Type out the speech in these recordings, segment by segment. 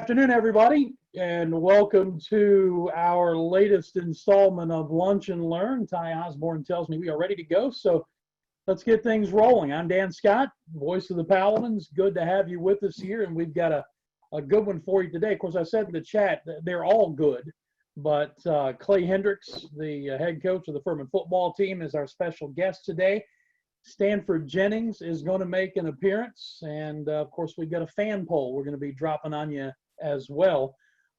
Afternoon, everybody, and welcome to our latest installment of Lunch and Learn. Ty Osborne tells me we are ready to go, so let's get things rolling. I'm Dan Scott, voice of the Paladins. Good to have you with us here, and we've got a good one for you today. Of course, I said in the chat that they're all good, but Clay Hendricks, the head coach of the Furman football team, is our special guest today. Stanford Jennings is going to make an appearance, and of course, we've got a fan poll we're going to be dropping on you as well.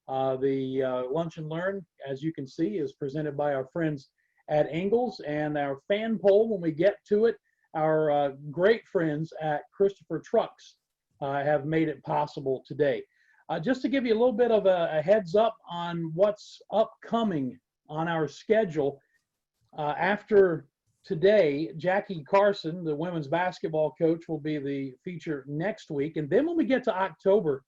The Lunch and Learn, as you can see, is presented by our friends at Ingles, and our fan poll, when we get to it, our great friends at Christopher Trucks have made it possible today. Just to give you a little bit of a heads up on what's upcoming on our schedule, after today, Jackie Carson, the women's basketball coach, will be the feature next week. And then when we get to October,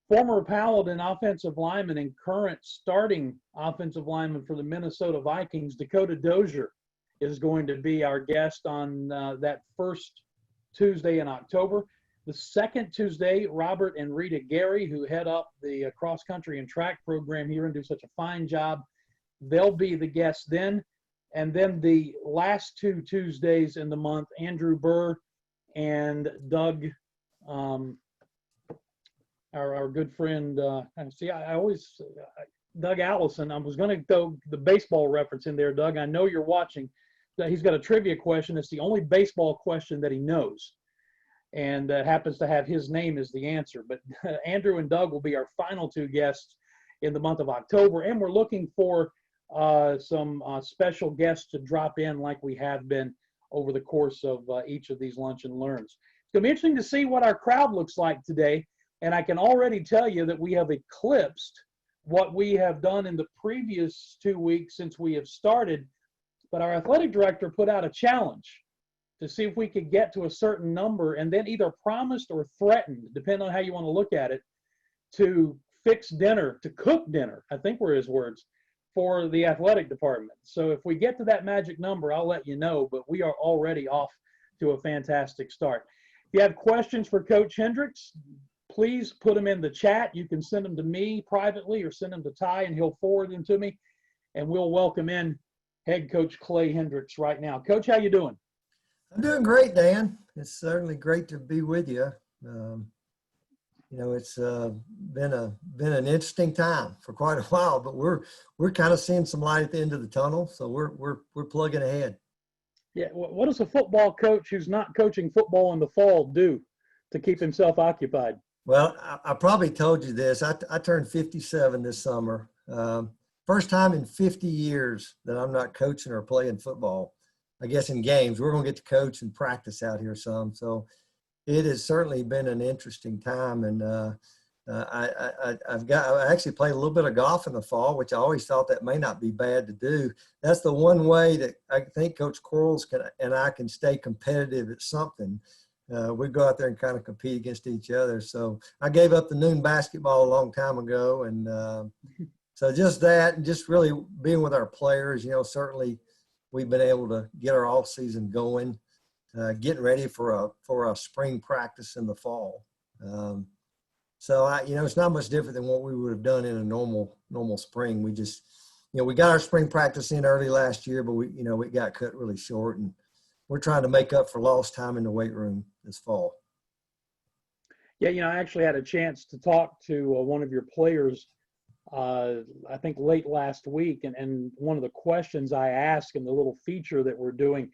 former Paladin offensive lineman and current starting offensive lineman for the Minnesota Vikings, Dakota Dozier, is going to be our guest on that first Tuesday in October. The second Tuesday, Robert and Rita Gary, who head up the cross-country and track program here and do such a fine job, they'll be the guests then. And then the last two Tuesdays in the month, Andrew Burr and Doug, our good friend, Doug Allison. I was going to throw the baseball reference in there, Doug. I know you're watching. He's got a trivia question. It's the only baseball question that he knows, and happens to have his name as the answer. But Andrew and Doug will be our final two guests in the month of October, and we're looking for some special guests to drop in like we have been over the course of each of these Lunch and Learns. It's going to be interesting to see what our crowd looks like today. And I can already tell you that we have eclipsed what we have done in the previous 2 weeks since we have started. But our athletic director put out a challenge to see if we could get to a certain number, and then either promised or threatened, depending on how you want to look at it, to fix dinner, to cook dinner, I think were his words, for the athletic department. So if we get to that magic number, I'll let you know, but we are already off to a fantastic start. If you have questions for Coach Hendricks, please put them in the chat. You can send them to me privately or send them to Ty, and he'll forward them to me, and we'll welcome in head coach Clay Hendricks right now. Coach, how you doing? I'm doing great, Dan. It's certainly great to be with you. It's been an interesting time for quite a while, but we're kind of seeing some light at the end of the tunnel, so we're plugging ahead. Yeah, what does a football coach who's not coaching football in the fall do to keep himself occupied? Well, I probably told you this. I turned 57 this summer. First time in 50 years that I'm not coaching or playing football. I guess in games, we're going to get to coach and practice out here some. So it has certainly been an interesting time. And I actually played a little bit of golf in the fall, which I always thought that may not be bad to do. That's the one way that I think Coach Quarles and I can stay competitive at something. We go out there and kind of compete against each other. So I gave up the noon basketball a long time ago. And so just that, and just really being with our players, certainly we've been able to get our off season going, getting ready for a spring practice in the fall. So it's not much different than what we would have done in a normal spring. We just, we got our spring practice in early last year, but we got cut really short, and we're trying to make up for lost time in the weight room this fall. Yeah, I actually had a chance to talk to one of your players, I think late last week, and one of the questions I asked in the little feature that we're doing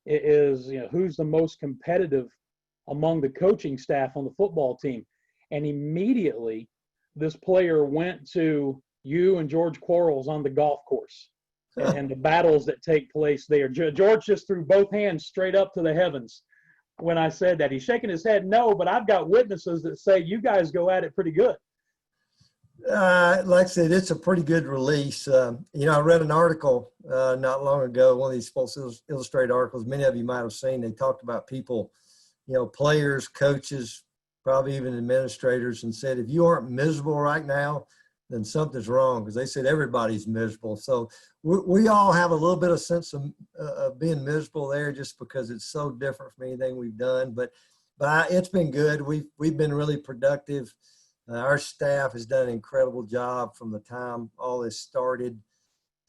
is, who's the most competitive among the coaching staff on the football team? And immediately this player went to you and George Quarles on the golf course. And the battles that take place there. George just threw both hands straight up to the heavens when I said that. He's shaking his head no, but I've got witnesses that say you guys go at it pretty good. Like I said, it's a pretty good release. I read an article not long ago, one of these Sports Illustrated articles, many of you might have seen. They talked about people, players, coaches, probably even administrators, and said, if you aren't miserable right now, then something's wrong, because they said everybody's miserable. So we all have a little bit of sense of being miserable there, just because it's so different from anything we've done. But it's been good. We've been really productive. Our staff has done an incredible job from the time all this started.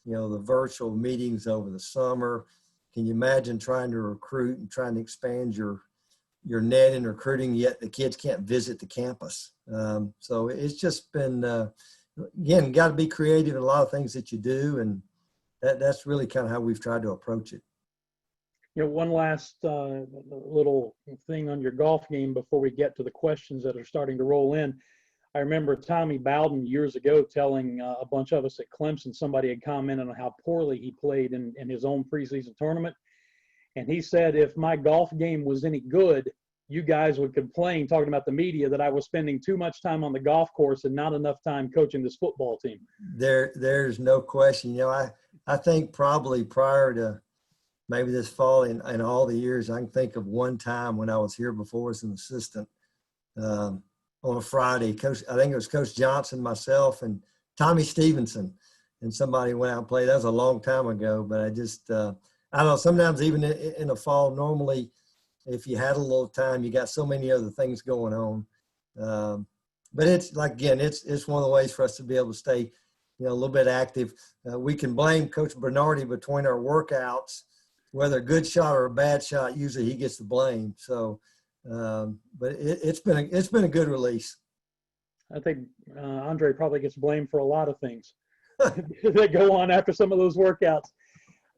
You know, the virtual meetings over the summer. Can you imagine trying to recruit and trying to expand your net in recruiting, yet the kids can't visit the campus? So it's just been, again, got to be creative in a lot of things that you do, and that's really kind of how we've tried to approach it. You know, one last little thing on your golf game before we get to the questions that are starting to roll in. I remember Tommy Bowden years ago telling a bunch of us at Clemson, somebody had commented on how poorly he played in his own preseason tournament. And he said, if my golf game was any good, you guys would complain, talking about the media, that I was spending too much time on the golf course and not enough time coaching this football team. There's no question. You know, I think probably prior to maybe this fall, in all the years, I can think of one time when I was here before as an assistant, on a Friday. I think it was Coach Johnson, myself, and Tommy Stevenson, and somebody went out and played. That was a long time ago, but I just, I don't know, sometimes even in the fall, normally if you had a little time, you got so many other things going on. But it's like, again, it's one of the ways for us to be able to stay, you know, a little bit active. We can blame Coach Bernardi between our workouts, whether a good shot or a bad shot, usually he gets the blame. So, but it's been a good release. I think Andre probably gets blamed for a lot of things that go on after some of those workouts.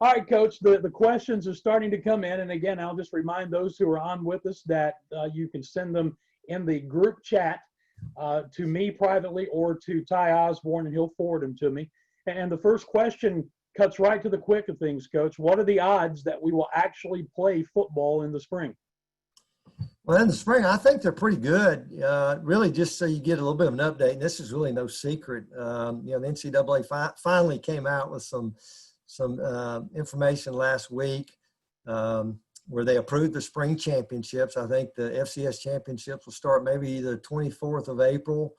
All right, Coach, the questions are starting to come in. And again, I'll just remind those who are on with us that you can send them in the group chat to me privately or to Ty Osborne, and he'll forward them to me. And the first question cuts right to the quick of things, Coach. What are the odds that we will actually play football in the spring? Well, in the spring, I think they're pretty good. Really, just so you get a little bit of an update, and this is really no secret. You know, the NCAA finally came out with some information last week where they approved the spring championships. I think the FCS championships will start maybe the 24th of April.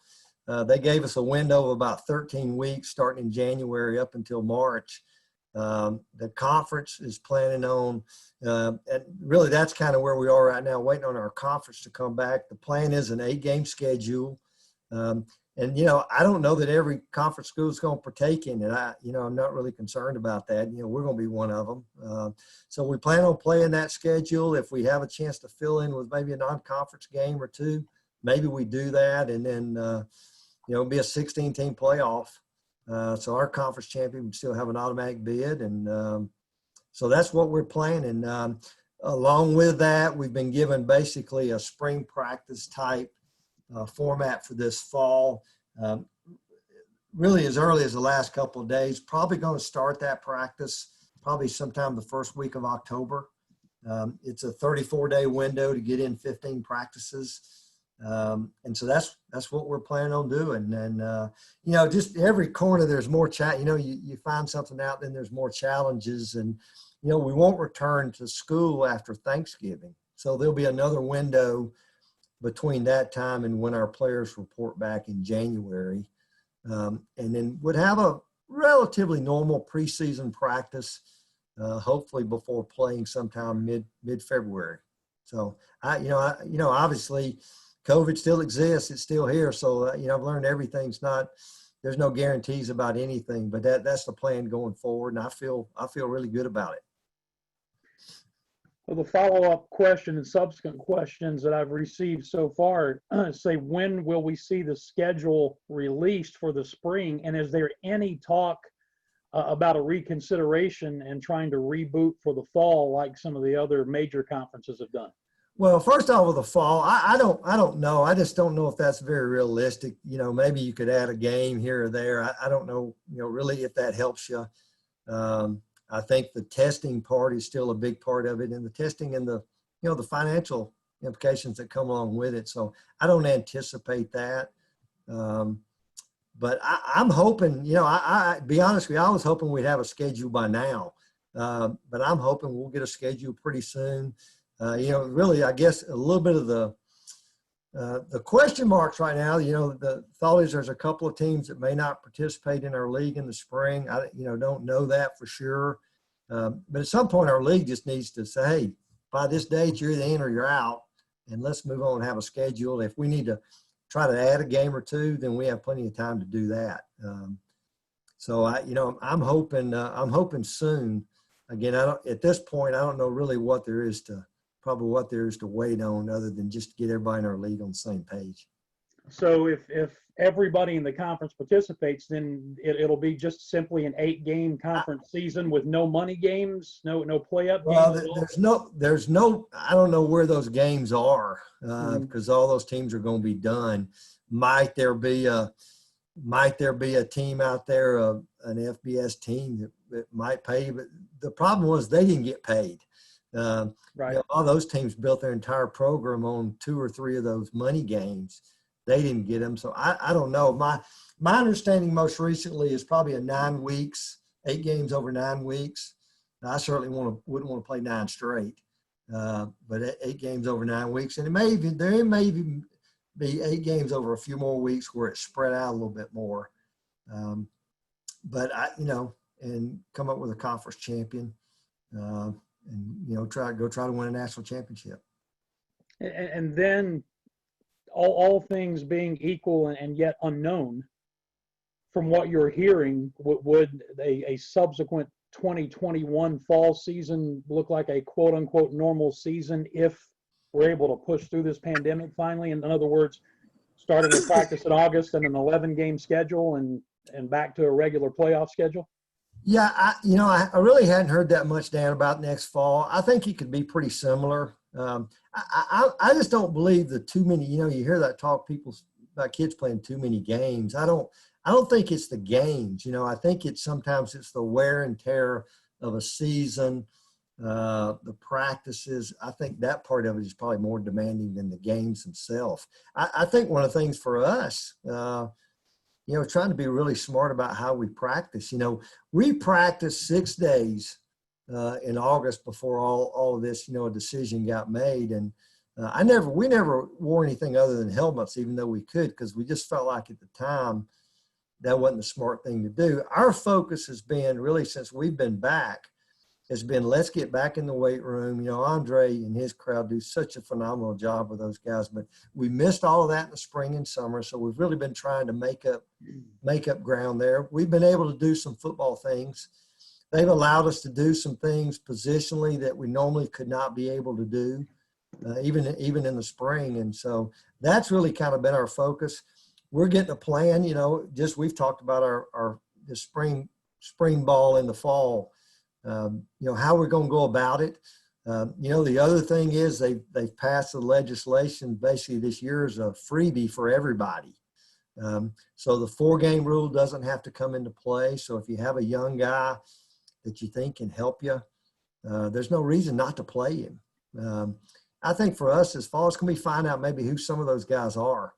They gave us a window of about 13 weeks starting in January up until March. The conference is planning on, and really that's kind of where we are right now, waiting on our conference to come back. The plan is an 8-game schedule. And, you know, I don't know that every conference school is going to partake in it. I'm not really concerned about that. You know, we're going to be one of them. So we plan on playing that schedule. If we have a chance to fill in with maybe a non-conference game or two, maybe we do that. And then, it'll be a 16-team playoff. So our conference champion would still have an automatic bid. And so that's what we're planning. Along with that, we've been given basically a spring practice type format for this fall. Really as early as the last couple of days, probably going to start that practice probably sometime the first week of October. It's a 34-day window to get in 15 practices. And so that's what we're planning on doing. And, just every corner, there's more you find something out, then there's more challenges. And, we won't return to school after Thanksgiving. So there'll be another window between that time and when our players report back in January. And then would have a relatively normal preseason practice, hopefully before playing sometime mid-February. So obviously COVID still exists. It's still here. So, I've learned there's no guarantees about anything, but that's the plan going forward. And I feel really good about it. Well, the follow-up question and subsequent questions that I've received so far say, when will we see the schedule released for the spring? And is there any talk about a reconsideration and trying to reboot for the fall like some of the other major conferences have done? Well, first off, with the fall, I don't know. I just don't know if that's very realistic. Maybe you could add a game here or there. I don't know, really if that helps you. I think the testing part is still a big part of it, and the testing and the financial implications that come along with it. So I don't anticipate that. But I'm hoping, I be honest with you, I was hoping we'd have a schedule by now. But I'm hoping we'll get a schedule pretty soon. Really, I guess a little bit of the question marks right now, the thought is there's a couple of teams that may not participate in our league in the spring. I, don't know that for sure. But at some point our league just needs to say, hey, by this date, you're either in or you're out, and let's move on and have a schedule. If we need to try to add a game or two, then we have plenty of time to do that. So I'm hoping soon. Again, at this point, I don't know really what there is to wait on other than just get everybody in our league on the same page. So if everybody in the conference participates, then it'll be just simply an 8-game conference season with no money games, no play-up games. Well, there's no. I don't know where those games are because all those teams are going to be done. Might there be a team out there, an FBS team that might pay? But the problem was they didn't get paid. Right. All those teams built their entire program on 2 or 3 of those money games. They didn't get them. So I don't know. My understanding most recently is probably 9 weeks, 8 games over 9 weeks. I certainly wouldn't want to play 9 straight, but 8 games over 9 weeks. And there may even be 8 games over a few more weeks where it's spread out a little bit more. But and come up with a conference champion and, try to win a national championship. And then all things being equal and yet unknown, from what you're hearing, would a subsequent 2021 fall season look like a quote unquote normal season if we're able to push through this pandemic finally? In other words, starting to practice in August and an 11-game schedule and back to a regular playoff schedule? Yeah, I really hadn't heard that much, Dan, about next fall. I think it could be pretty similar. I just don't believe the too many. You hear that talk about kids playing too many games. I don't think it's the games. I think sometimes it's the wear and tear of a season, the practices. I think that part of it is probably more demanding than the games themselves. I think one of the things for us, trying to be really smart about how we practice. We practiced 6 days in August before all of this, a decision got made. And we never wore anything other than helmets, even though we could, because we just felt like at the time that wasn't the smart thing to do. Our focus has been really since we've been back, has been let's get back in the weight room. Andre and his crowd do such a phenomenal job with those guys, but we missed all of that in the spring and summer. So we've really been trying to make up ground there. We've been able to do some football things. They've allowed us to do some things positionally that we normally could not be able to do, even in the spring. And so that's really kind of been our focus. We're getting a plan, we've talked about the spring ball in the fall, how we're going to go about it. The other thing is they've passed the legislation basically this year is a freebie for everybody. So the 4-game rule doesn't have to come into play. So if you have a young guy that you think can help you, there's no reason not to play him. I think for us as fall, it's going to be find out maybe who some of those guys are.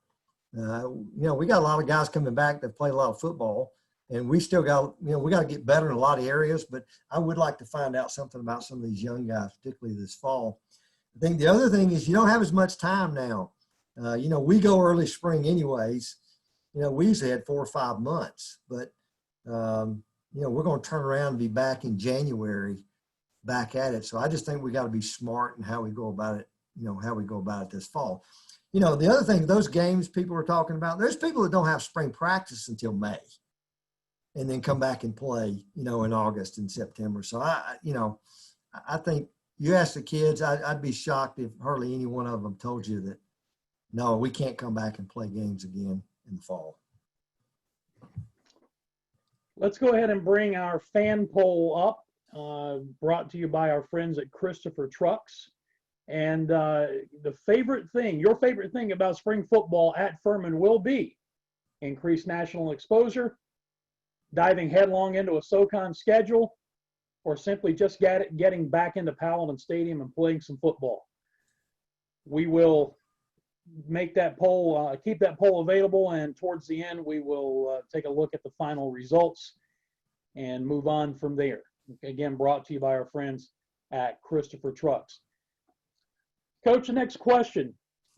We got a lot of guys coming back that played a lot of football, and we still got, we got to get better in a lot of areas, but I would like to find out something about some of these young guys, particularly this fall. I think the other thing is you don't have as much time now. We go early spring anyways. We usually had 4 or 5 months, but we're going to turn around and be back in January, back at it. So I just think we got to be smart in how we go about it, this fall. The other thing, those games people were talking about, there's people that don't have spring practice until May and then come back and play, in August and September. So I think you ask the kids, I'd be shocked if hardly any one of them told you that, no, we can't come back and play games again in the fall. Let's go ahead and bring our fan poll up, brought to you by our friends at Christopher Trucks. And your favorite thing about spring football at Furman will be increased national exposure, diving headlong into a SoCon schedule, or simply just getting back into Paladin Stadium and playing some football. We will make that poll, keep that poll available, and towards the end, we will take a look at the final results and move on from there. Again, brought to you by our friends at Christopher Trucks. Coach, the next question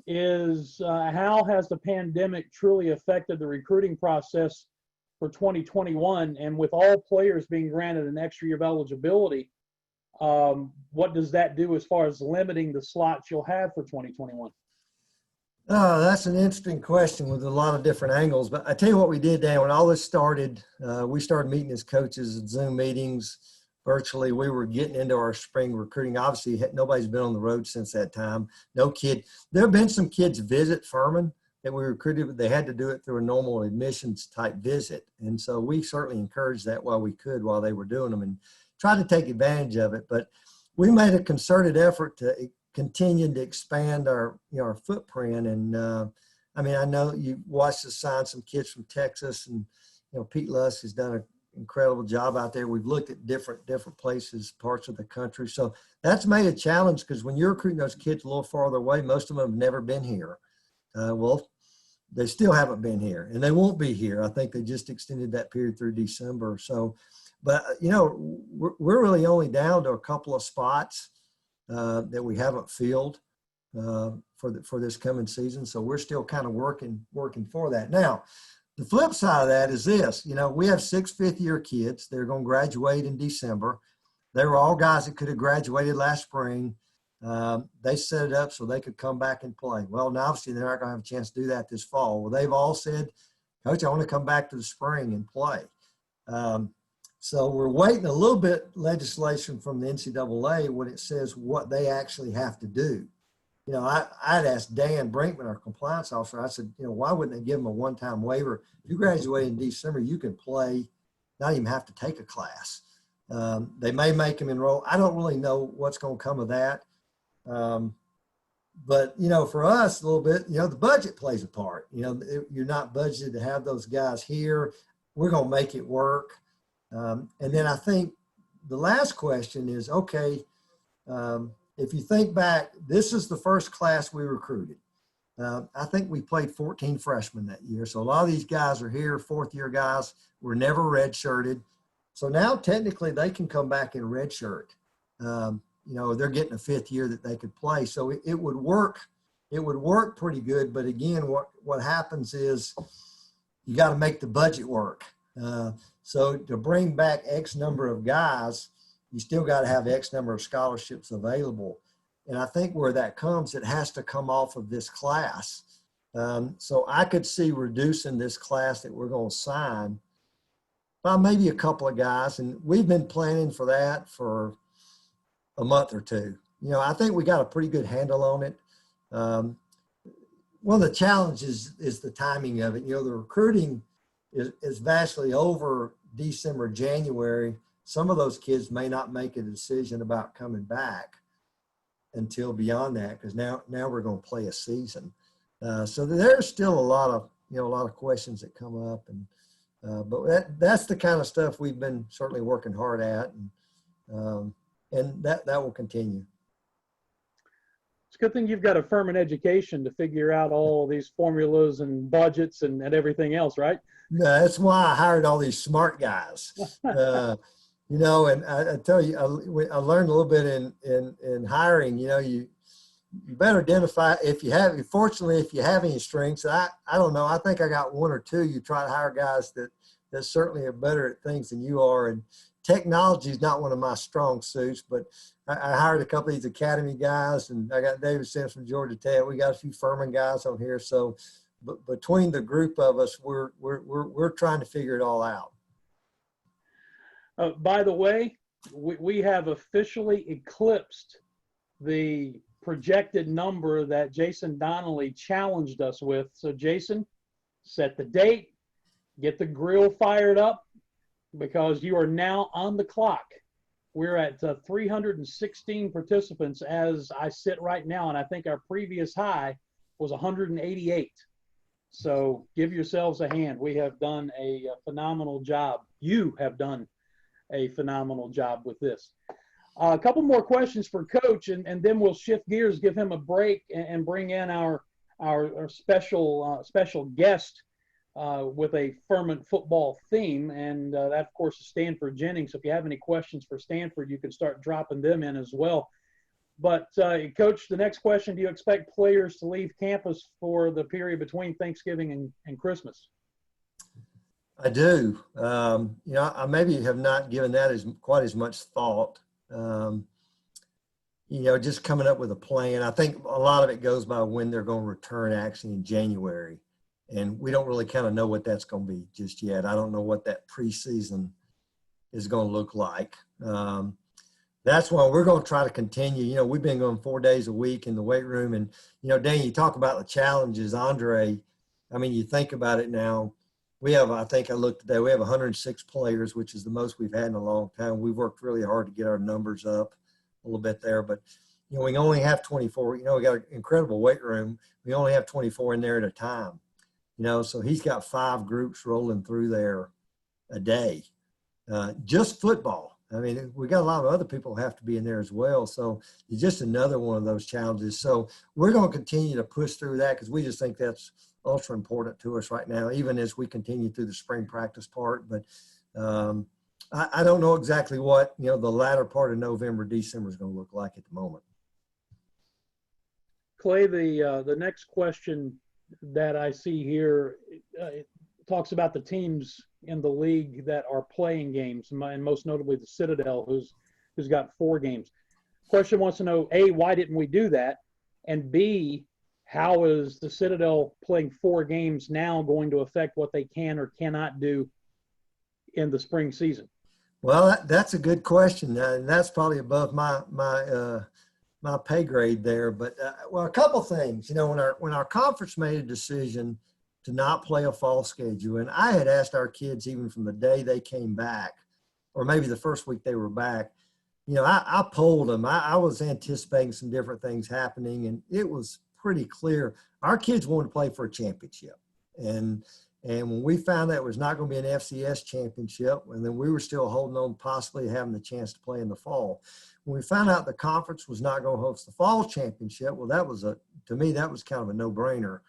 is, how has the pandemic truly affected the recruiting process for 2021? And with all players being granted an extra year of eligibility, what does that do as far as limiting the slots you'll have for 2021? That's an interesting question with a lot of different angles. But I tell you what we did, Dan, when all this started, we started meeting as coaches at Zoom meetings virtually. We were getting into our spring recruiting. Obviously, nobody's been on the road since that time. No kid. There have been some kids visit Furman that we recruited, but they had to do it through a normal admissions type visit. And so we certainly encouraged that while we could, while they were doing them, and tried to take advantage of it. But we made a concerted effort to continue to expand our, our footprint. And I mean, I know you watched us sign some kids from Texas, and Pete Lusk has done an incredible job out there. We've looked at different places, parts of the country. So that's made a challenge, because when you're recruiting those kids a little farther away, most of them have never been here. Well, they still haven't been here, and they won't be here. I think they just extended that period through December. So, but we're really only down to a couple of spots that we haven't filled for this coming season. So we're still kind of working for that. Now, the flip side of that is this. We have 6 fifth-year kids. They're going to graduate in December. They were all guys that could have graduated last spring. They set it up so they could come back and play. Well, now obviously they're not going to have a chance to do that this fall. Well, they've all said, Coach, I want to come back to the spring and play. So we're waiting a little bit legislation from the NCAA when it says what they actually have to do. I'd asked Dan Brinkman, our compliance officer, I said, why wouldn't they give them a one-time waiver? If you graduate in December, you can play, not even have to take a class. They may make them enroll. I don't really know what's going to come of that. But, for us a little bit, the budget plays a part. You're not budgeted to have those guys here. We're going to make it work. And then I think the last question is, okay, if you think back, this is the first class we recruited. I think we played 14 freshmen that year. So a lot of these guys are here, fourth-year guys, were never redshirted. So now technically they can come back in redshirt. They're getting a fifth year that they could play. So it would work. It would work pretty good. But again, what happens is you got to make the budget work. So to bring back X number of guys, you still got to have X number of scholarships available. And I think where that comes, it has to come off of this class. So I could see reducing this class that we're going to sign by maybe a couple of guys. And we've been planning for that for a month or two. I think we got a pretty good handle on it. One of the challenges is the timing of it. The recruiting is vastly over December, January. Some of those kids may not make a decision about coming back until beyond that, because now we're going to play a season. So there's still a lot of questions that come up, but that's the kind of stuff we've been certainly working hard at, and that will continue. It's a good thing you've got a Furman education to figure out all these formulas and budgets and everything else, right? Yeah, that's why I hired all these smart guys. And I tell you, I learned a little bit in hiring. You better identify fortunately, if you have any strengths. I don't know. I think I got one or two. You try to hire guys that certainly are better at things than you are. And technology is not one of my strong suits, but I hired a couple of these academy guys, and I got David Sims from Georgia Tech. We got a few Furman guys on here. So but between the group of us, we're trying to figure it all out. By the way, we have officially eclipsed the projected number that Jason Donnelly challenged us with. So Jason, set the date, get the grill fired up, because you are now on the clock. We're at 316 participants as I sit right now, and I think our previous high was 188. So give yourselves a hand. We have done a phenomenal job. You have done a phenomenal job with this. A couple more questions for Coach, and then we'll shift gears, give him a break, and bring in our special guest with a Furman football theme, and that, of course, is Stanford Jennings. So if you have any questions for Stanford, you can start dropping them in as well. But, Coach, the next question, do you expect players to leave campus for the period between Thanksgiving and Christmas? I do. I maybe have not given that quite as much thought. just coming up with a plan. I think a lot of it goes by when they're going to return actually in January. And we don't really kind of know what that's going to be just yet. I don't know what that preseason is going to look like. That's why we're going to try to continue. We've been going 4 days a week in the weight room. And, Dan, you talk about the challenges, Andre. I mean, you think about it now. We have, I think I looked today, we have 106 players, which is the most we've had in a long time. We've worked really hard to get our numbers up a little bit there. But, we only have 24. We got an incredible weight room. We only have 24 in there at a time. So he's got 5 groups rolling through there a day. Just football. I mean, we got a lot of other people who have to be in there as well. So it's just another one of those challenges. So we're going to continue to push through that because we just think that's ultra important to us right now, even as we continue through the spring practice part. But I don't know exactly what, the latter part of November, December is going to look like at the moment. Clay, the next question that I see here it talks about the teams in the league that are playing games, and most notably the Citadel, who's got 4 games. Question wants to know, A, why didn't we do that? And B, how is the Citadel playing 4 games now going to affect what they can or cannot do in the spring season? Well, that's a good question, and that's probably above my pay grade there. But a couple things. When our conference made a decision to not play a fall schedule, and I had asked our kids even from the day they came back, or maybe the first week they were back, I polled them. I was anticipating some different things happening, and it was pretty clear our kids wanted to play for a championship. And when we found that it was not going to be an FCS championship, and then we were still holding on possibly having the chance to play in the fall. When we found out the conference was not going to host the fall championship, well, to me, that was kind of a no-brainer,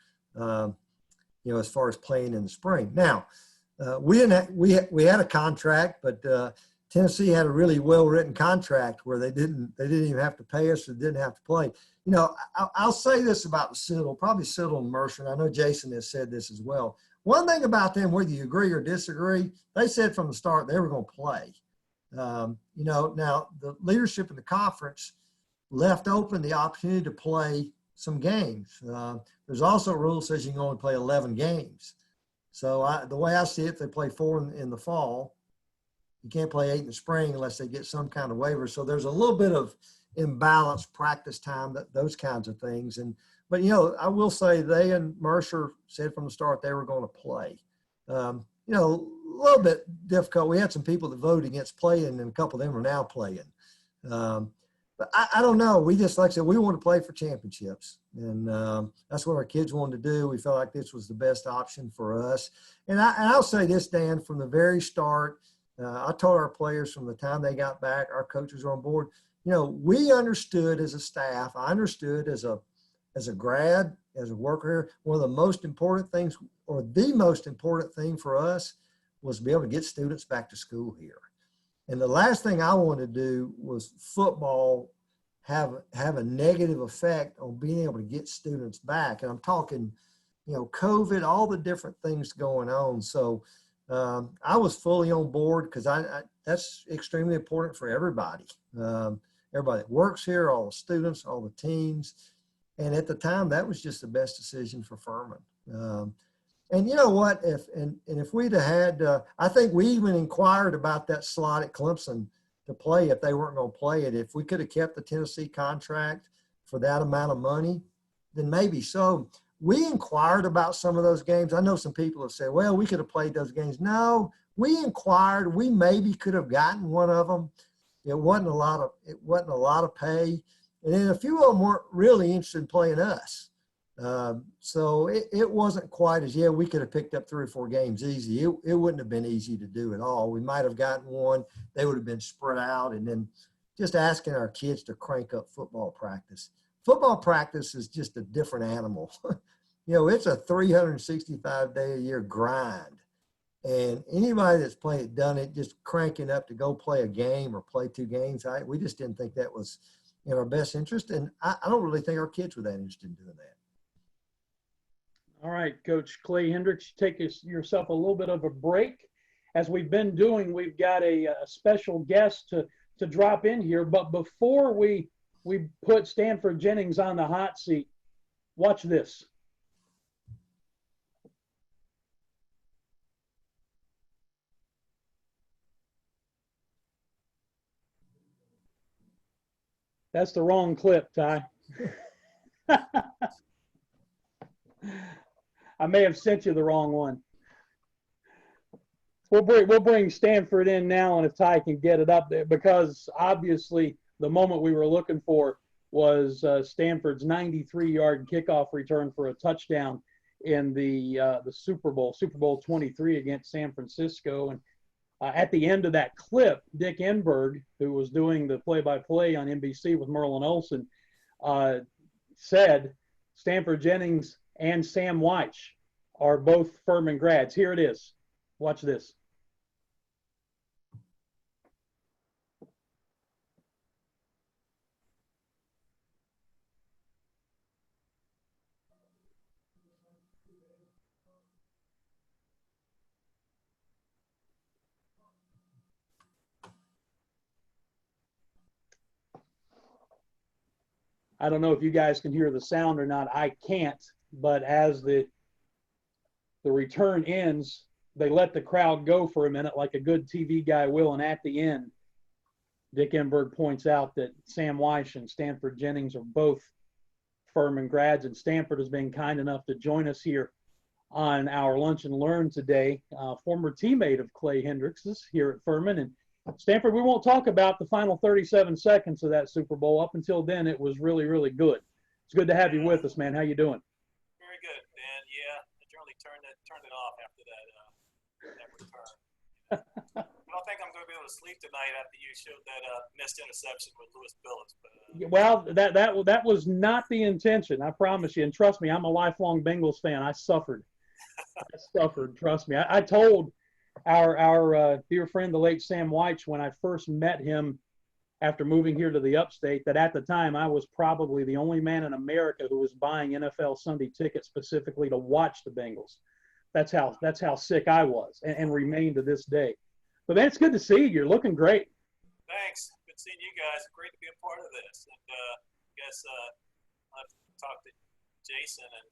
as far as playing in the spring. Now, we had a contract, but Tennessee had a really well-written contract where they didn't even have to pay us or didn't have to play. I'll say this about the Citadel, probably Citadel and Mercer, and I know Jason has said this as well. One thing about them, whether you agree or disagree, they said from the start they were going to play. Now the leadership in the conference left open the opportunity to play some games. There's also a rule that says you can only play 11 games. So the way I see it, they play 4 in the fall. You can't play 8 in the spring unless they get some kind of waiver. So there's a little bit of imbalanced practice time, those kinds of things. But I will say they and Mercer said from the start they were going to play. A little bit difficult. We had some people that voted against playing, and a couple of them are now playing. But I don't know. We just, like I said, we want to play for championships. And that's what our kids wanted to do. We felt like this was the best option for us. And I'll say this, Dan, from the very start, I told our players from the time they got back, our coaches were on board. We understood as a staff, I understood as a grad, as a worker, one of the most important things, or the most important thing for us, was to be able to get students back to school here. And the last thing I wanted to do was football have a negative effect on being able to get students back. And I'm talking, COVID, all the different things going on. So I was fully on board because that's extremely important for everybody. Everybody that works here, all the students, all the teams. And at the time, that was just the best decision for Furman. And you know what? If we'd have had, I think we even inquired about that slot at Clemson to play if they weren't going to play it. If we could have kept the Tennessee contract for that amount of money, then maybe so. We inquired about some of those games. I know some people have said, well, we could have played those games. No, we inquired. We maybe could have gotten one of them. It wasn't a lot of pay. And then a few of them weren't really interested in playing us. So it wasn't quite as, we could have picked up 3 or 4 games easy. It wouldn't have been easy to do at all. We might have gotten one. They would have been spread out. And then just asking our kids to crank up football practice. Football practice is just a different animal. It's a 365-day-a-year grind. And anybody that's done it, just cranking up to go play a game or play 2 games, we just didn't think that was in our best interest. And I don't really think our kids were that interested in doing that. All right, Coach Clay Hendricks, take yourself a little bit of a break. As we've been doing, we've got a special guest to drop in here. But before we we put Stanford Jennings on the hot seat. Watch this. That's the wrong clip, Ty. I may have sent you the wrong one. We'll bring Stanford in now, and if Ty can get it up there, because obviously the moment we were looking for was Stanford's 93-yard kickoff return for a touchdown in the Super Bowl 23 against San Francisco. And at the end of that clip, Dick Enberg, who was doing the play-by-play on NBC with Merlin Olsen, said Stanford Jennings and Sam Wyche are both Furman grads. Here it is. Watch this. I don't know if you guys can hear the sound or not. I can't, but as the return ends, they let the crowd go for a minute like a good TV guy will, and at the end, Dick Enberg points out that Sam Wyche and Stanford Jennings are both Furman grads, and Stanford has been kind enough to join us here on our Lunch and Learn today. Former teammate of Clay Hendricks's here at Furman. And Stanford, we won't talk about the final 37 seconds of that Super Bowl. Up until then, it was really, really good. It's good to have you with us, man. How you doing? Very good, Dan. Yeah, I generally turned it off after that return. I don't think I'm going to be able to sleep tonight after you showed that missed interception with Lewis Billis. But well, that was not the intention. I promise you. And trust me, I'm a lifelong Bengals fan. I suffered. Trust me. I told our dear friend, the late Sam Wyche, when I first met him after moving here to the upstate, that at the time I was probably the only man in America who was buying NFL Sunday tickets specifically to watch the Bengals. That's how sick I was, and remain to this day. But man, it's good to see you. You're looking great. Thanks. Good seeing you guys. Great to be a part of this. And I guess I'll have to talk to Jason and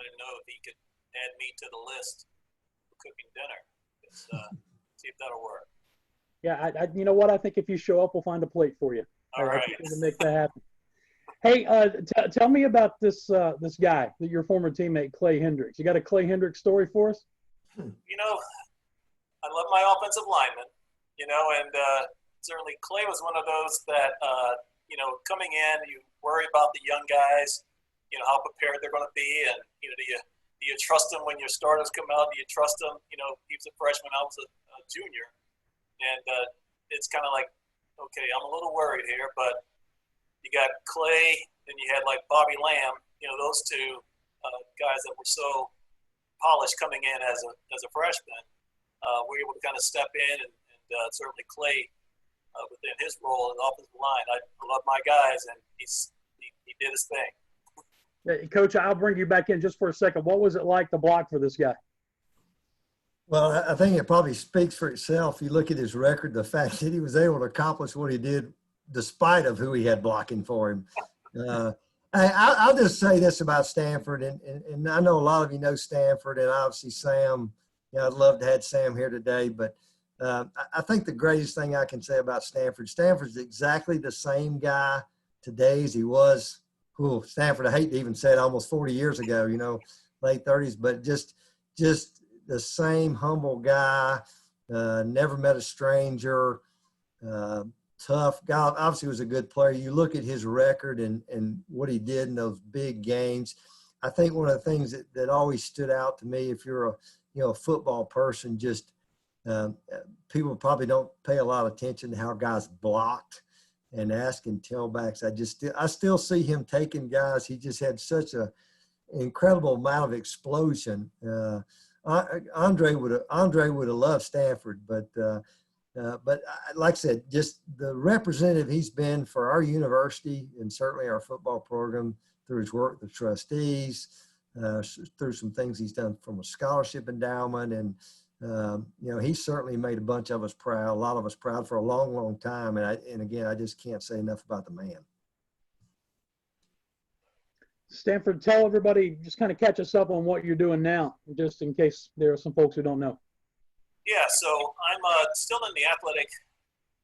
let him know if he could add me to the list for cooking dinner. See if that'll work. Yeah, you know what? I think if you show up, we'll find a plate for you. All right. I think we can make that happen. Hey, tell me about this guy, your former teammate, Clay Hendricks. You got a Clay Hendricks story for us? You know, I love my offensive lineman, and certainly Clay was one of those that, coming in, you worry about the young guys, how prepared they're going to be. And, do you trust them when your starters come out? Do you trust them? He was a freshman, I was a junior. And it's kind of like, okay, I'm a little worried here, but you got Clay, and you had like Bobby Lamb, those two guys that were so polished coming in as a freshman. Were able to kind of step in, and certainly Clay, within his role in the offensive line, I love my guys, and he did his thing. Hey, Coach, I'll bring you back in just for a second. What was it like to block for this guy? Well, I think it probably speaks for itself. You look at his record, the fact that he was able to accomplish what he did despite of who he had blocking for him. I'll just say this about Stanford, and I know a lot of you know Stanford, and obviously Sam. I'd love to have Sam here today, but I think the greatest thing I can say about Stanford's exactly the same guy today as he was. Stanford, I hate to even say it, almost 40 years ago, late 30s, but just the same humble guy, never met a stranger, tough guy. Obviously was a good player. You look at his record and what he did in those big games. I think one of the things that always stood out to me, if you're a football person, just people probably don't pay a lot of attention to how guys blocked and asking tailbacks. I still see him taking guys. He just had such an incredible amount of explosion. Andre would have loved Stanford, but like I said, just the representative he's been for our university and certainly our football program through his work with the trustees, through some things he's done from a scholarship endowment, and he certainly made a bunch of us proud, a lot of us proud for a long, long time. And again, I just can't say enough about the man. Stanford, tell everybody, just kind of catch us up on what you're doing now, just in case there are some folks who don't know. Yeah, so I'm still in the athletic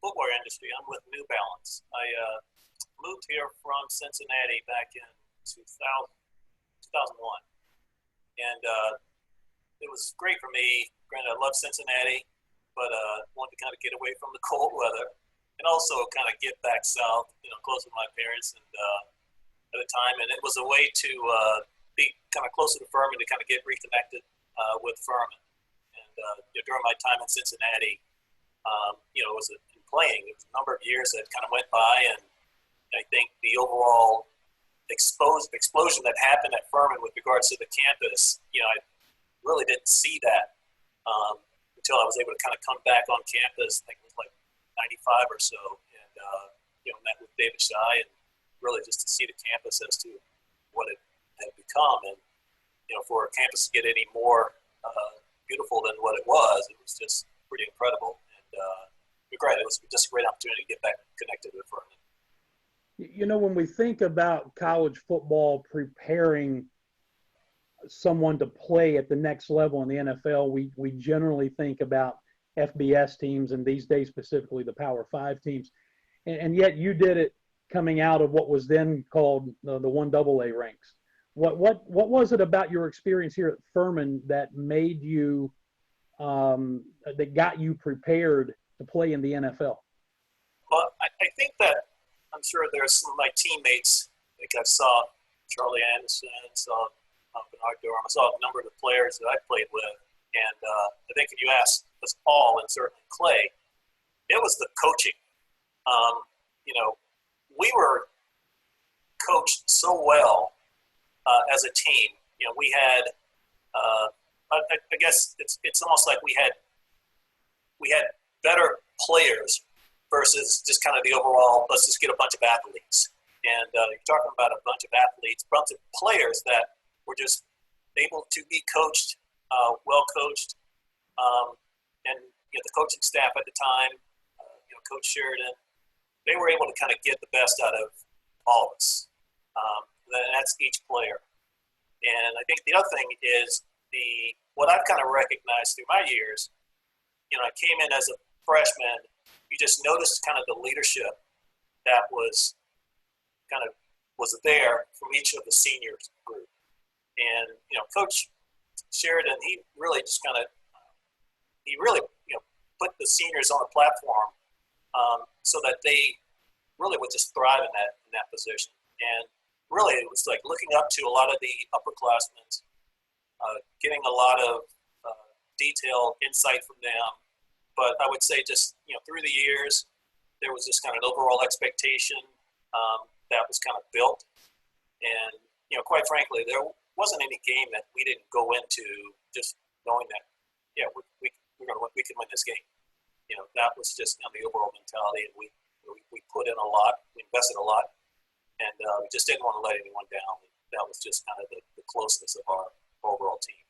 footwear industry. I'm with New Balance. I moved here from Cincinnati back in 2001. And it was great for me. Granted, I love Cincinnati, but wanted to kind of get away from the cold weather and also kind of get back south, close with my parents and at the time. And it was a way to be kind of closer to Furman, to kind of get reconnected with Furman. And during my time in Cincinnati, it was playing. It was a number of years that kind of went by, and I think the overall explosion that happened at Furman with regards to the campus, I really didn't see that until I was able to kind of come back on campus. I think it was like 95 or so, and met with David Shy, and really just to see the campus as to what it had become, and for a campus to get any more beautiful than what it was just pretty incredible. And great. It was just a great opportunity to get back connected with Furman. When we think about college football preparing someone to play at the next level in the NFL, we generally think about FBS teams, and these days specifically the Power 5 teams. And yet you did it coming out of what was then called the 1AA ranks. What was it about your experience here at Furman that made you that got you prepared to play in the NFL? Well, I think that I'm sure there's some of my teammates. Like I saw Charlie Anderson, saw Bernard Durham, I saw a number of the players that I played with, and I think if you ask us all, and certainly Clay, it was the coaching. We were coached so well as a team. We had, I guess it's almost like we had better players versus just kind of the overall, let's just get a bunch of athletes. And you're talking about a bunch of athletes, bunch of players that were just able to be coached, well coached. And the coaching staff at the time, Coach Sheridan, they were able to kind of get the best out of all of us. And that's each player. And I think the other thing is what I've kind of recognized through my years, I came in as a freshman, you just noticed kind of the leadership that was there from each of the seniors group. And, Coach Sheridan, he really put the seniors on a platform so that they really would just thrive in that position. And really it was like looking up to a lot of the upperclassmen, getting a lot of detailed insight from them. But I would say just, through the years, there was just kind of an overall expectation that was kind of built. And, quite frankly, there wasn't any game that we didn't go into just knowing that, we can win this game. That was just the overall mentality. And we put in a lot, we invested a lot, and we just didn't want to let anyone down. That was just kind of the closeness of our overall team.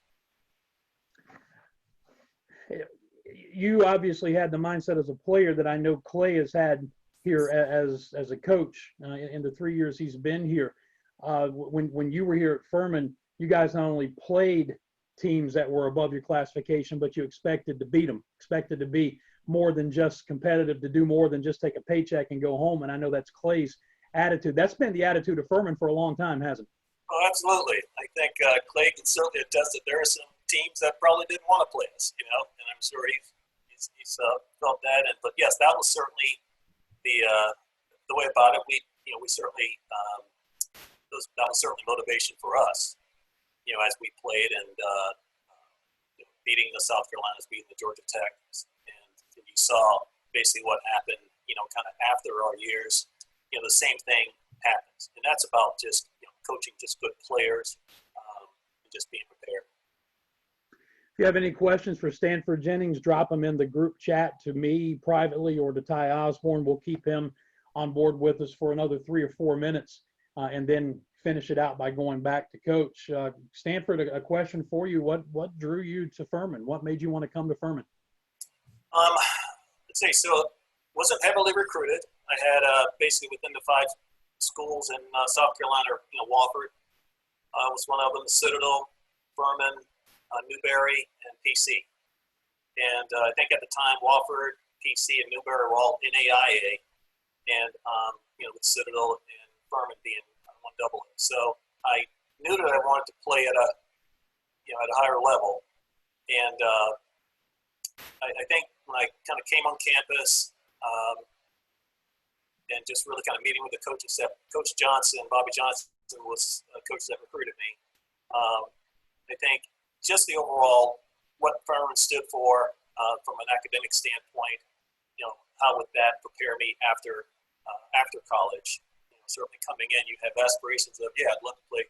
You obviously had the mindset as a player that I know Clay has had here as a coach in the 3 years he's been here. When you were here at Furman, you guys not only played teams that were above your classification, but you expected to beat them, expected to be more than just competitive, to do more than just take a paycheck and go home. And I know that's Clay's attitude. That's been the attitude of Furman for a long time, hasn't it? Oh, absolutely. I think Clay can certainly attest that there are some teams that probably didn't want to play us, and I'm sure he's felt that. But yes, that was certainly the way about it. We certainly that was certainly motivation for us, as we played and beating the South Carolinas, beating the Georgia Tech, and you saw basically what happened, kind of after our years. The same thing happens, and that's about just coaching just good players and just being prepared. If you have any questions for Stanford Jennings, drop them in the group chat to me privately or to Ty Osborne. We'll keep him on board with us for another 3 or 4 minutes and then finish it out by going back to Coach. Stanford, a question for you. What drew you to Furman? What made you want to come to Furman? Let's see. So wasn't heavily recruited. I had basically within the 5 schools in South Carolina, Wofford, was one of them, Citadel, Furman, Newberry, and PC. And I think at the time, Wofford, PC, and Newberry were all NAIA, and with Citadel and Furman being 1AA. So I knew that I wanted to play at a higher level, and I think when I kind of came on campus and just really kind of meeting with the coaching staff, Coach Johnson, Bobby Johnson was a coach that recruited me. I think just the overall what Furman stood for from an academic standpoint, how would that prepare me after college? Certainly coming in, you have aspirations of, I'd love to play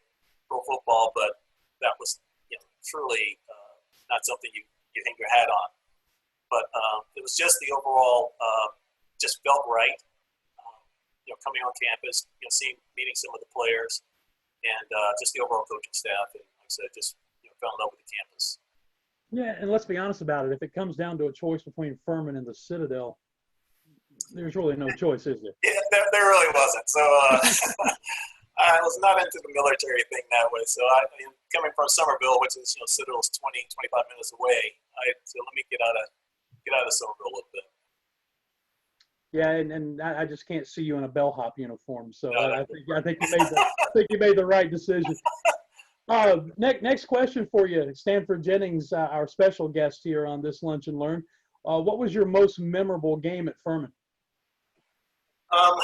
pro football, but that was, truly not something you hang your hat on. But it was just the overall, just felt right. Coming on campus, meeting some of the players, and just the overall coaching staff, and like I said, just fell in love with the campus. Yeah, and let's be honest about it. If it comes down to a choice between Furman and the Citadel, there's really no choice, is there? Yeah, there really wasn't. So I was not into the military thing that way. So coming from Somerville, which is Citadel's 20-25 minutes away, so let me get out of Somerville a little bit. Yeah, and I just can't see you in a bellhop uniform. So No, I think you made the right decision. Next question for you, Stanford Jennings, our special guest here on this Lunch and Learn. What was your most memorable game at Furman? I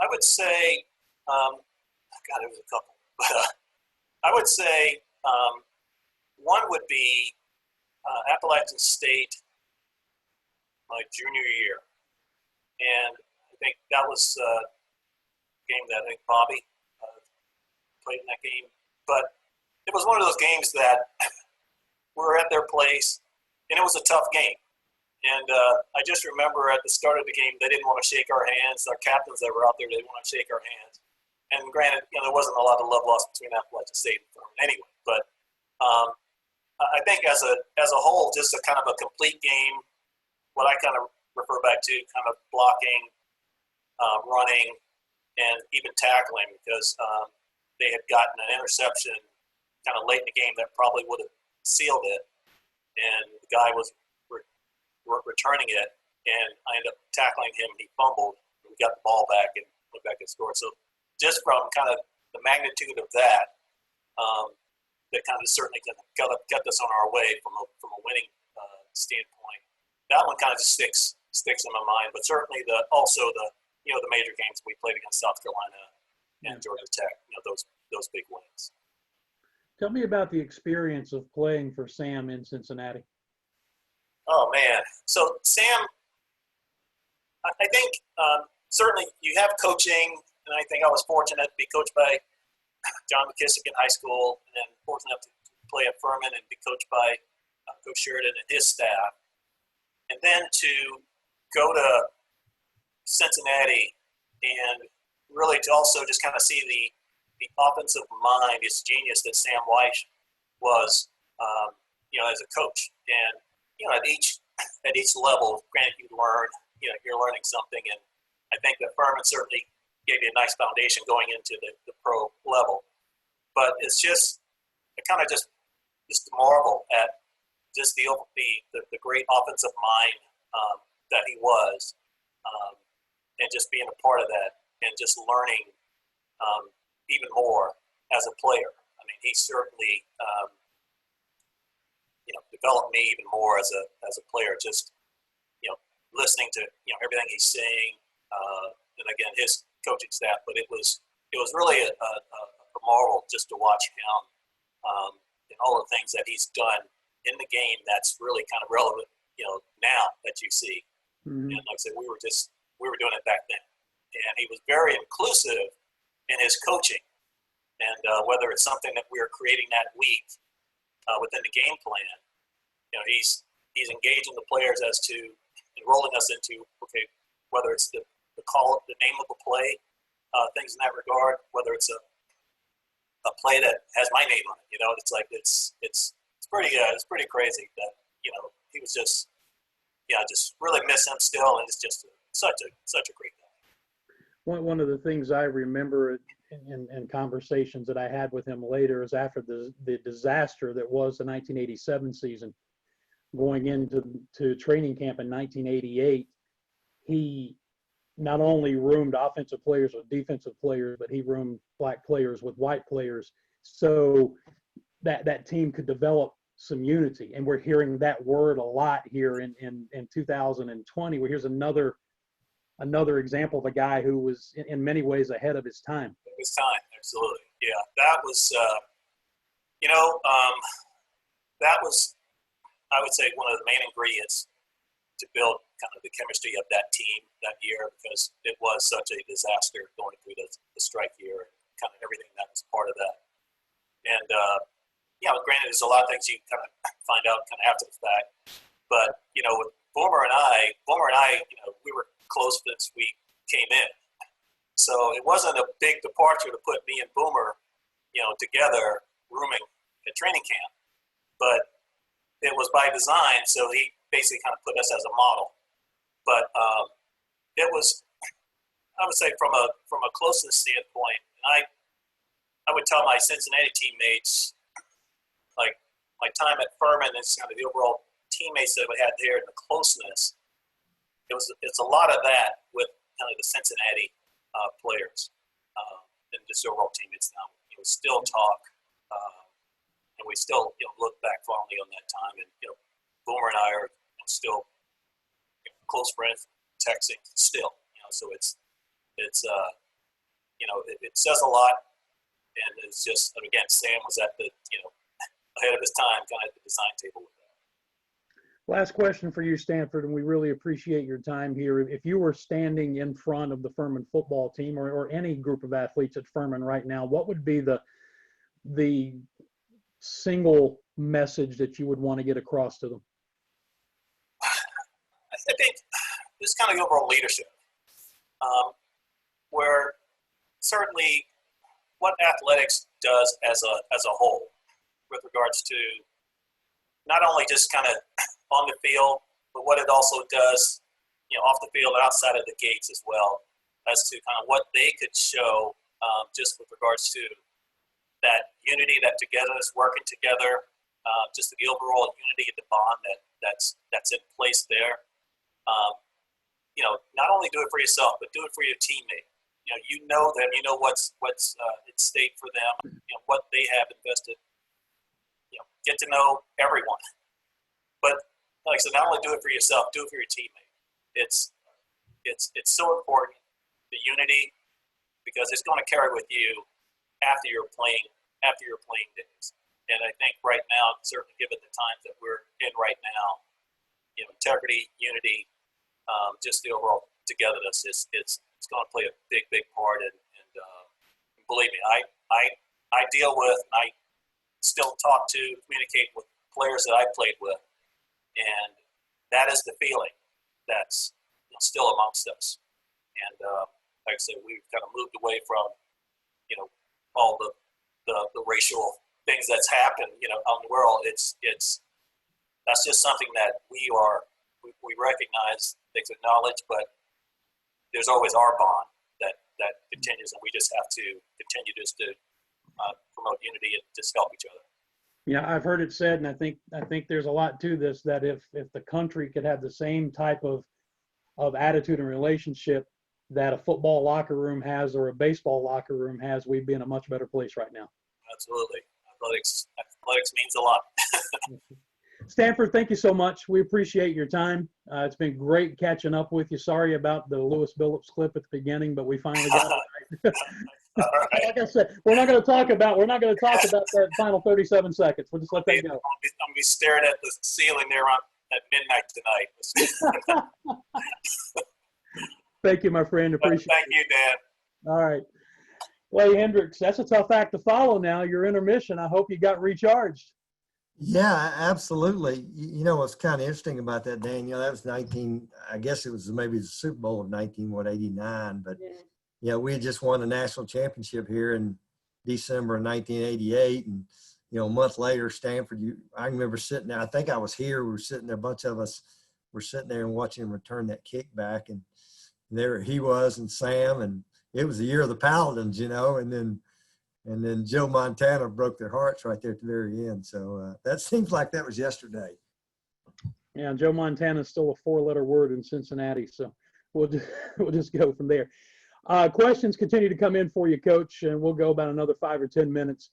would say, it was a couple, but I would say one would be Appalachian State my junior year, and I think that was a game that I think Bobby played in that game. But it was one of those games that we were at their place, and it was a tough game. And I just remember at the start of the game, they didn't want to shake our hands. Our captains that were out there, they didn't want to shake our hands. And granted, there wasn't a lot of love lost between Appalachian State and Furman anyway. But I think as a whole, just a kind of a complete game, what I kind of refer back to, kind of blocking, running, and even tackling, because they had gotten an interception kind of late in the game that probably would have sealed it. And the guy was returning it, and I ended up tackling him. He fumbled, and we got the ball back and went back and scored. So just from kind of the magnitude of that, that kind of certainly got us on our way from a winning standpoint. That one kind of just sticks in my mind. But certainly the major games we played against South Carolina and Georgia Tech, those big wins. Tell me about the experience of playing for Sam in Cincinnati. Oh, man. So, Sam, I think certainly you have coaching, and I think I was fortunate to be coached by John McKissick in high school, and then fortunate enough to play at Furman and be coached by Coach Sheridan and his staff. And then to go to Cincinnati and really to also just kind of see the offensive mind, his genius that Sam Wyche was, as a coach. And at each level, granted, you learn, you're learning something, and I think that Furman certainly gave you a nice foundation going into the pro level. But it's just, I kind of just marvel at just the great offensive mind that he was, and just being a part of that, and just learning even more as a player. I mean, he certainly developed me even more as a player, just listening to everything he's saying, and again his coaching staff. But it was really a marvel just to watch him and all the things that he's done in the game that's really kind of relevant now that you see. Mm-hmm. And like I said, we were doing it back then, and he was very inclusive in his coaching, and whether it's something that we are creating that week within the game plan. He's engaging the players as to enrolling us into, okay, whether it's the name of the play, things in that regard, whether it's a play that has my name on it. It's like it's pretty crazy that he was just really miss him still, and it's just such a great guy. One of the things I remember in conversations that I had with him later is after the disaster that was the 1987 season, going into training camp in 1988, he not only roomed offensive players with defensive players, but he roomed black players with white players, so that team could develop some unity. And we're hearing that word a lot here in 2020, where here's another example of a guy who was in many ways ahead of his time. His time, absolutely. Yeah, that was, that was, I would say, one of the main ingredients to build kind of the chemistry of that team that year, because it was such a disaster going through the strike year and kind of everything that was part of that. And, granted, there's a lot of things you kind of find out kind of after the fact. But, with Boomer and I, we were close since we came in. So it wasn't a big departure to put me and Boomer, together rooming at training camp. But it was by design, so he basically kind of put us as a model. But it was, I would say, from a closeness standpoint, and I would tell my Cincinnati teammates, like my time at Furman and kind of the overall teammates that we had there and the closeness, it's a lot of that with kind of the Cincinnati players and just overall teammates now. We still talk, and we still look back fondly on that time. And Boomer and I are still close friends, texting still. So it says a lot, and it's just, again, Sam was at the ahead of his time, kind of at the design table with that. Last question for you, Stanford, and we really appreciate your time here. If you were standing in front of the Furman football team or any group of athletes at Furman right now, what would be the single message that you would want to get across to them? I think this kind of overall leadership, where certainly what athletics does as a whole, with regards to not only just kind of on the field, but what it also does, off the field, outside of the gates as well, as to kind of what they could show, just with regards to that unity, that togetherness, working together, just the overall unity and the bond that's in place there. Not only do it for yourself, but do it for your teammate. You know them, what's at stake for them, what they have invested. Get to know everyone. But like I said, not only do it for yourself, do it for your teammate. It's so important, the unity, because it's going to carry with you after your playing days. And I think right now, certainly given the times that we're in right now, integrity, unity, just the overall togetherness it's going to play a big part. And believe me, I deal with, and I still talk to, communicate with players that I played with, and that is the feeling that's still amongst us. And like I said, we've kind of moved away from all the racial things that's happened out in the world. It's that's just something that we recognize, things acknowledge, but there's always our bond that continues, and we just have to continue just to promote unity and just help each other. Yeah, I've heard it said, and I think there's a lot to this, that if the country could have the same type of attitude and relationship that a football locker room has or a baseball locker room has, we'd be in a much better place right now. Absolutely. Athletics means a lot. Stanford, thank you so much. We appreciate your time. It's been great catching up with you. Sorry about the Lewis Billups clip at the beginning, but we finally got it right. All right. Like I said, we're not going to talk about that final 37 seconds. We'll just let that go. I'm going to be staring at the ceiling there at midnight tonight. Thank you, my friend. Appreciate Thank it. you, Dan. All right. Clay Hendricks, that's a tough act to follow now. Your intermission. I hope you got recharged. Yeah, absolutely. What's kind of interesting about that, Dan, that was I guess it was maybe the Super Bowl of 1989, but we had just won the national championship here in December of 1988. And, a month later, Stanford, I remember sitting there, I think I was here. We were sitting there, a bunch of us were sitting there and watching him return that kick back. And there he was, and Sam, and it was the year of the Paladins, and then Joe Montana broke their hearts right there at the very end. So that seems like that was yesterday. Yeah, Joe Montana is still a 4-letter word in Cincinnati, so we'll just go from there. Questions continue to come in for you, Coach, and we'll go about another 5 or 10 minutes.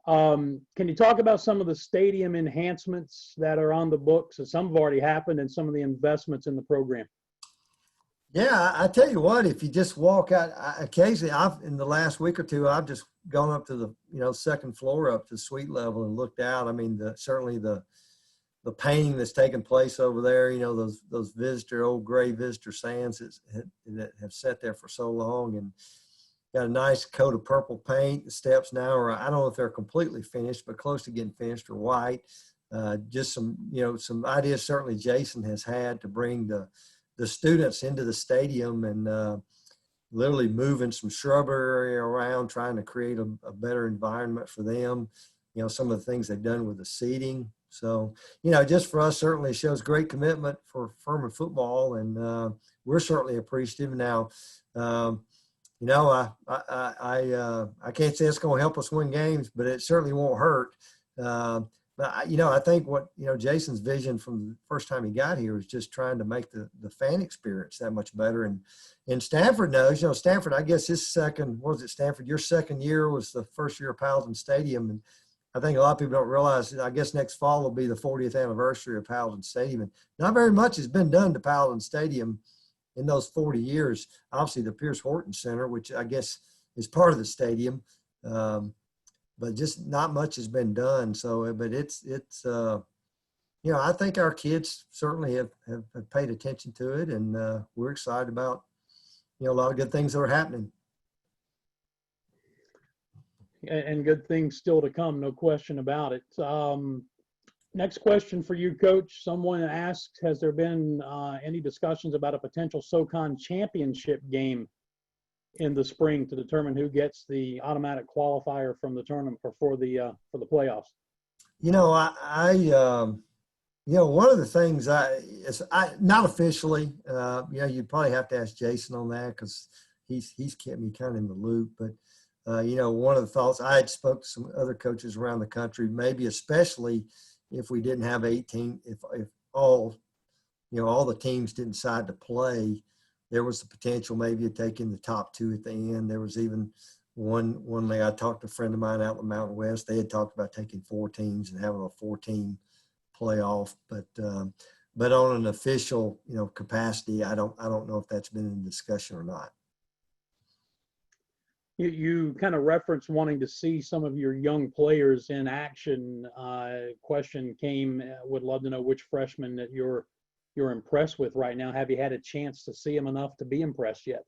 Can you talk about some of the stadium enhancements that are on the books? Some have already happened, and some of the investments in the program. Yeah, I tell you what, if you just walk out, occasionally in the last week or two, I've just gone up to the second floor up to suite level and looked out. I mean, certainly the painting that's taken place over there, those old gray visitor sands that have sat there for so long, and got a nice coat of purple paint. The steps now are, I don't know if they're completely finished, but close to getting finished, or white. Just some ideas certainly Jason has had to bring the students into the stadium, and literally moving some shrubbery around, trying to create a better environment for them. Some of the things they've done with the seating. So, just for us, certainly shows great commitment for Furman football, and we're certainly appreciative. Now, I can't say it's going to help us win games, but it certainly won't hurt. But I think what, Jason's vision from the first time he got here was just trying to make the fan experience that much better. And Stanford knows, Stanford, I guess Stanford, your second year was the first year of Paladin Stadium. And I think a lot of people don't realize, I guess next fall will be the 40th anniversary of Paladin Stadium. And not very much has been done to Paladin Stadium in those 40 years. Obviously the Pierce Horton Center, which I guess is part of the stadium. But just not much has been done. So, but it's I think our kids certainly have paid attention to it, and we're excited about, a lot of good things that are happening. And good things still to come, no question about it. Next question for you, Coach. Someone asked, has there been any discussions about a potential SoCon championship game in the spring to determine who gets the automatic qualifier from the tournament or for the playoffs? One of the things not officially, you'd probably have to ask Jason on that, because he's kept me kind of in the loop. But one of the thoughts, I had spoke to some other coaches around the country, maybe especially if we didn't have 18, if all the teams didn't decide to play, there was the potential maybe of taking the top 2 at the end. There was even one day I talked to a friend of mine out in the Mountain West. They had talked about taking 4 teams and having a 4-team playoff, but on an official, capacity, I don't know if that's been in discussion or not. You kind of referenced wanting to see some of your young players in action. Question came, would love to know which freshmen that you're impressed with right now. Have you had a chance to see them enough to be impressed yet?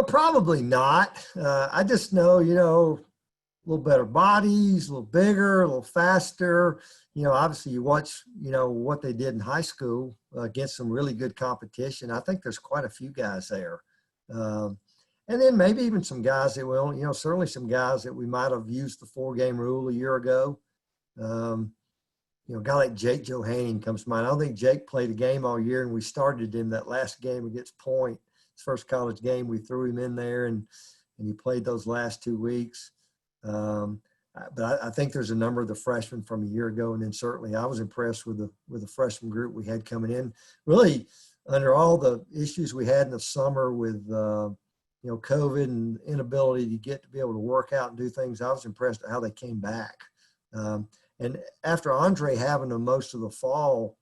Probably not. I just know, a little better bodies, a little bigger, a little faster. Obviously you watch, what they did in high school against some really good competition. I think there's quite a few guys there. And then maybe even some guys that will, certainly some guys that we might have used the 4-game rule a year ago. A guy like Jake Johanning comes to mind. I don't think Jake played a game all year, and we started him that last game against Point. His first college game, we threw him in there, and he played those last 2 weeks. But I think there's a number of the freshmen from a year ago, and then certainly I was impressed with the freshman group we had coming in. Really, under all the issues we had in the summer with COVID and inability to be able to work out and do things, I was impressed at how they came back. And after Andre having them most of the fall,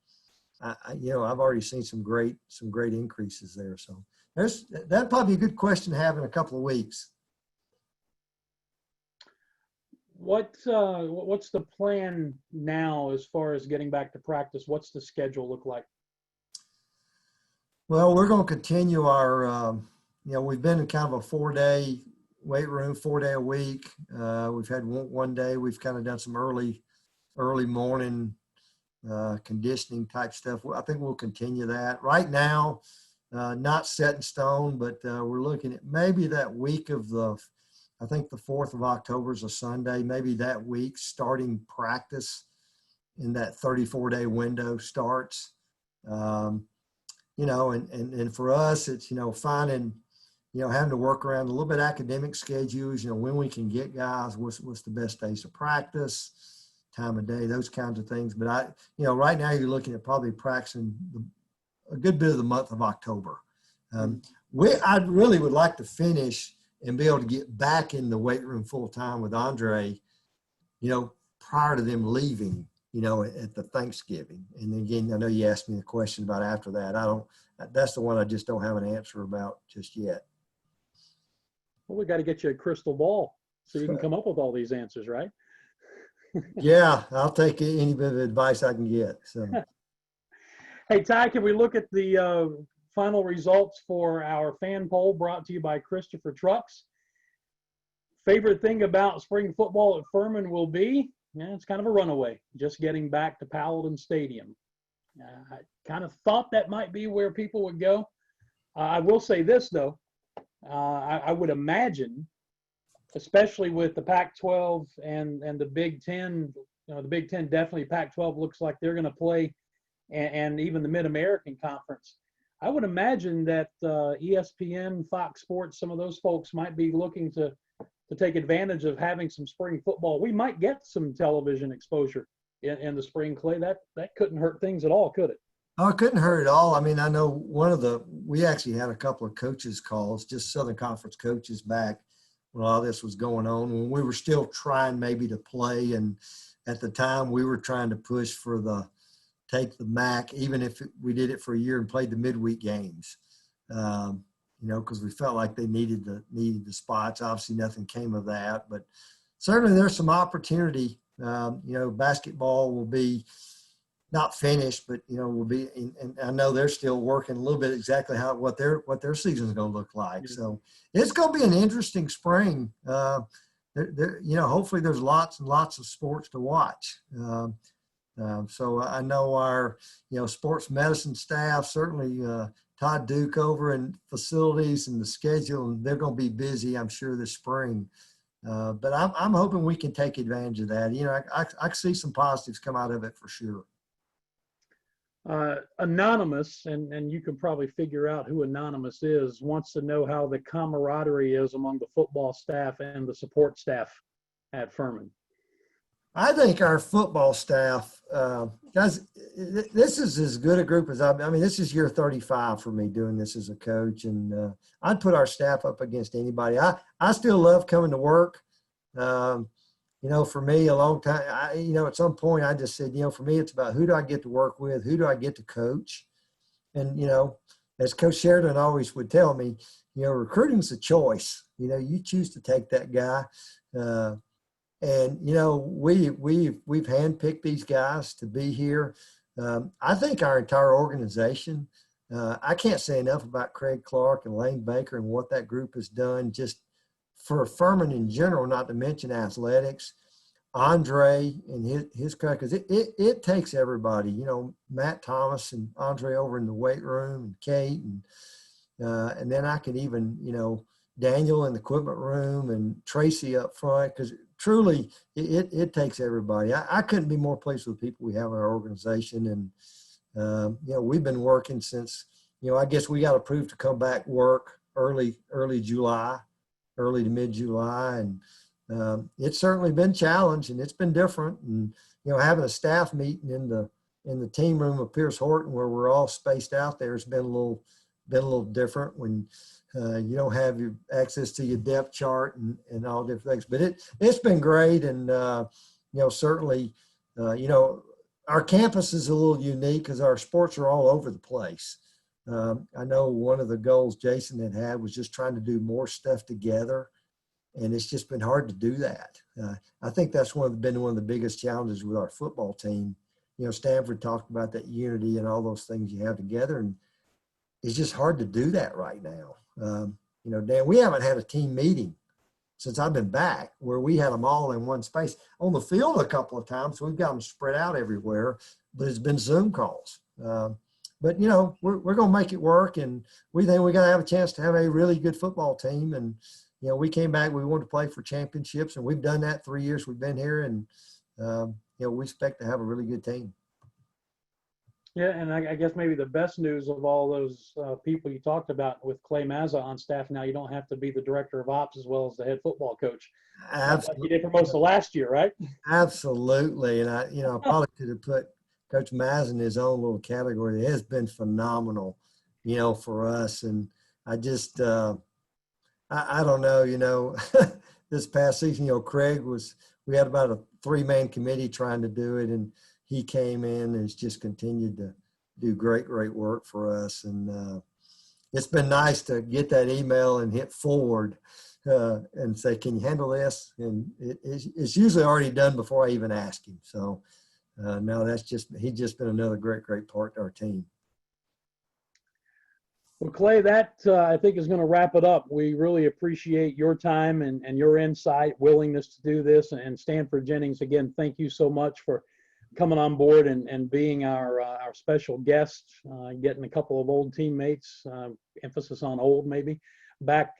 I've already seen some great increases there. So that'd probably be a good question to have in a couple of weeks. What's the plan now as far as getting back to practice? What's the schedule look like? Well, we're going to continue our, we've been in kind of a 4-day weight room, 4-day a week. We've had one day we've kind of done some early morning conditioning type stuff. I think we'll continue that. Right now, not set in stone, but we're looking at maybe that week of I think the 4th of October is a Sunday, maybe that week starting practice in that 34-day window starts. And for us, it's, finding, having to work around a little bit academic schedules, when we can get guys, what's the best days to practice, time of day, those kinds of things. But right now you're looking at probably practicing a good bit of the month of October. I really would like to finish and be able to get back in the weight room full time with Andre, prior to them leaving, at the Thanksgiving. And again, I know you asked me the question about after that. That's the one I just don't have an answer about just yet. Well, we got to get you a crystal ball so you can come up with all these answers, right? Yeah, I'll take any bit of advice I can get. So, hey, Ty, can we look at the final results for our fan poll brought to you by Christopher Trucks? Favorite thing about spring football at Furman will be, it's kind of a runaway, just getting back to Paladin Stadium. I kind of thought that might be where people would go. I will say this, though. I would imagine, especially with the Pac-12 and the Big Ten, the Big Ten definitely, Pac-12 looks like they're going to play, and even the Mid-American Conference. I would imagine that ESPN, Fox Sports, some of those folks might be looking to take advantage of having some spring football. We might get some television exposure in the spring, Clay. That couldn't hurt things at all, could it? Oh, it couldn't hurt at all. I mean, I know we actually had a couple of coaches calls, just Southern Conference coaches back when all this was going on, when we were still trying maybe to play. And at the time we were trying to push for take the MAC, even if we did it for a year and played the midweek games, because we felt like they needed the spots. Obviously nothing came of that, but certainly there's some opportunity. Basketball will be not finished, but will be, and I know they're still working a little bit exactly what their season is going to look like. Yeah. So it's going to be an interesting spring. Hopefully there's lots and lots of sports to watch. So I know our sports medicine staff, certainly Todd Duke over in facilities and the schedule, and they're going to be busy, I'm sure, this spring. But I'm hoping we can take advantage of that. I see some positives come out of it for sure. Anonymous, and you can probably figure out who Anonymous is, wants to know how the camaraderie is among the football staff and the support staff at Furman. I think our football staff, guys, this is as good a group as this is year 35 for me doing this as a coach, and I'd put our staff up against anybody. I still love coming to work. For me, a long time, at some point I just said, for me, it's about who do I get to work with? Who do I get to coach? And, as Coach Sheridan always would tell me, recruiting's a choice. You choose to take that guy. And we've handpicked these guys to be here. I think our entire organization, I can't say enough about Craig Clark and Lane Baker and what that group has done just for Furman in general, not to mention athletics. Andre and his crowd, because it takes everybody. Matt Thomas and Andre over in the weight room, and Kate, and then I could even Daniel in the equipment room and Tracy up front, because truly it takes everybody. I couldn't be more pleased with the people we have in our organization. And, we've been working since, I guess we got approved to come back work early July, early to mid-July. And it's certainly been challenged, and it's been different. And, having a staff meeting in the team room of Pierce Horton where we're all spaced out there has been a little different when you don't have your access to your depth chart and all different things. But it's been great. And, certainly, our campus is a little unique because our sports are all over the place. I know one of the goals Jason had was just trying to do more stuff together, and it's just been hard to do that. I think that's been one of the biggest challenges with our football team. Stanford talked about that unity and all those things you have together, and it's just hard to do that right now. Dan, we haven't had a team meeting since I've been back where we had them all in one space. On the field a couple of times, we've got them spread out everywhere, but it's been Zoom calls. But, we're going to make it work, and we think we got to have a chance to have a really good football team. And, we came back, we wanted to play for championships, and we've done that 3 years we've been here. And, we expect to have a really good team. Yeah, and I guess maybe the best news of all those people you talked about with Clay Mazza on staff now, you don't have to be the director of ops as well as the head football coach, like you Absolutely. did for most of last year, right? Absolutely. And I probably could have put Coach Maz in his own little category. It has been phenomenal, for us. And I just, I don't know, this past season, we had about a 3-man committee trying to do it, and he came in and has just continued to do great, great work for us. And it's been nice to get that email and hit forward and say, can you handle this? And it's usually already done before I even ask him. So no, he's just been another great, great part to our team. Well, Clay, that I think is going to wrap it up. We really appreciate your time and your insight, willingness to do this. And Stanford Jennings, again, thank you so much for coming on board and being our special guest, getting a couple of old teammates, emphasis on old maybe, back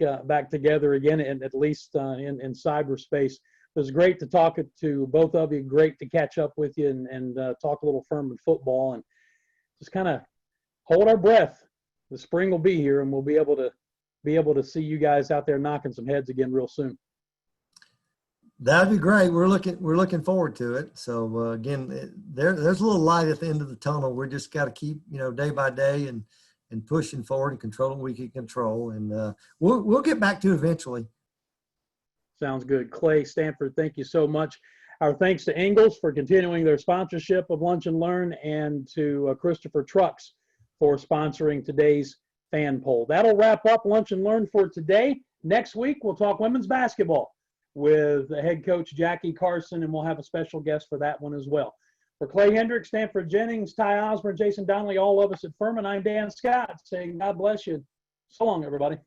together again, and at least in cyberspace. It was great to talk to both of you. Great to catch up with you and talk a little Furman football and just kind of hold our breath. The spring will be here, and we'll be able to see you guys out there knocking some heads again real soon. That'd be great. We're looking forward to it. So again, there's a little light at the end of the tunnel. We're just got to keep day by day and pushing forward and controlling what we can control, and we'll get back to it eventually. Sounds good. Clay, Stanford, thank you so much. Our thanks to Ingles for continuing their sponsorship of Lunch and Learn, and to Christopher Trucks for sponsoring today's fan poll. That'll wrap up Lunch and Learn for today. Next week, we'll talk women's basketball with head coach Jackie Carson, and we'll have a special guest for that one as well. For Clay Hendricks, Stanford Jennings, Ty Osborne, Jason Donnelly, all of us at Furman, I'm Dan Scott saying God bless you. So long, everybody.